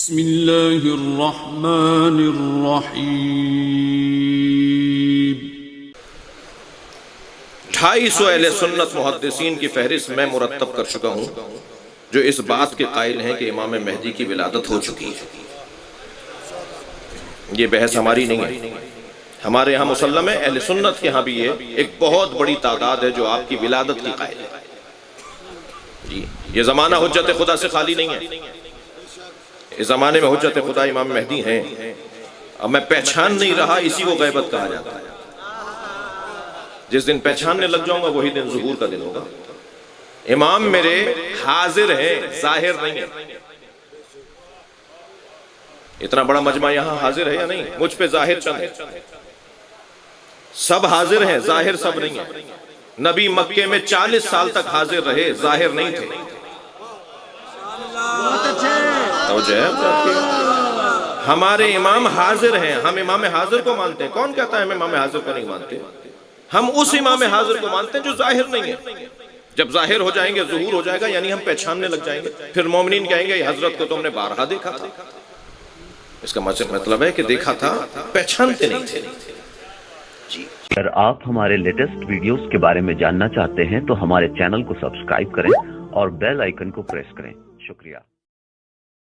بسم اللہ الرحمن الرحیم 250 اہل سنت محدثین کی فہرست میں مرتب کر چکا ہوں جو اس بات کے قائل ہیں کہ امام مہدی کی ولادت ہو چکی ہے۔ یہ بحث ہماری نہیں ہے، ہمارے یہاں مسلم ہے، اہل سنت کے ہاں بھی یہ ایک بہت بڑی تعداد ہے جو آپ کی ولادت کی قائل ہے۔ جی یہ زمانہ حجت خدا سے خالی نہیں ہے، اس زمانے میں حجت خدا امام مہدی ہیں۔ اب میں پہچان نہیں رہا، اسی کو غیبت کہا جاتا ہے۔ جس دن پہچاننے لگ جاؤں گا وہی دن ظہور کا دن ہوگا۔ امام میرے حاضر ہیں، ظاہر نہیں ہے۔ اتنا بڑا مجمع یہاں حاضر ہے یا نہیں؟ مجھ پہ ظاہر چند ہے، سب حاضر ہیں، ظاہر سب نہیں ہے۔ نبی مکے میں 40 سال تک حاضر رہے، ظاہر نہیں تھے۔ ہمارے امام حاضر ہیں، ہم امام حاضر کو مانتے ہیں۔ کون کہتا ہے ہم امام حاضر کو نہیں مانتے؟ ہم اس امام حاضر کو مانتے ہیں جو ظاہر نہیں ہے۔ جب ظاہر ہو جائیں گے، ظہور ہو جائے گا، یعنی ہم پہچاننے لگ جائیں گے، پھر مومنین کہیں گے یہ حضرت کو تو ہم نے بارہا دیکھا تھا۔ اس کا مطلب ہے کہ دیکھا تھا، پہچانتے نہیں تھے۔ اگر آپ ہمارے لیٹسٹ ویڈیوز کے بارے میں جاننا چاہتے ہیں تو ہمارے چینل کو سبسکرائب کریں اور بیل آئیکن کو پریس کریں۔ شکریہ۔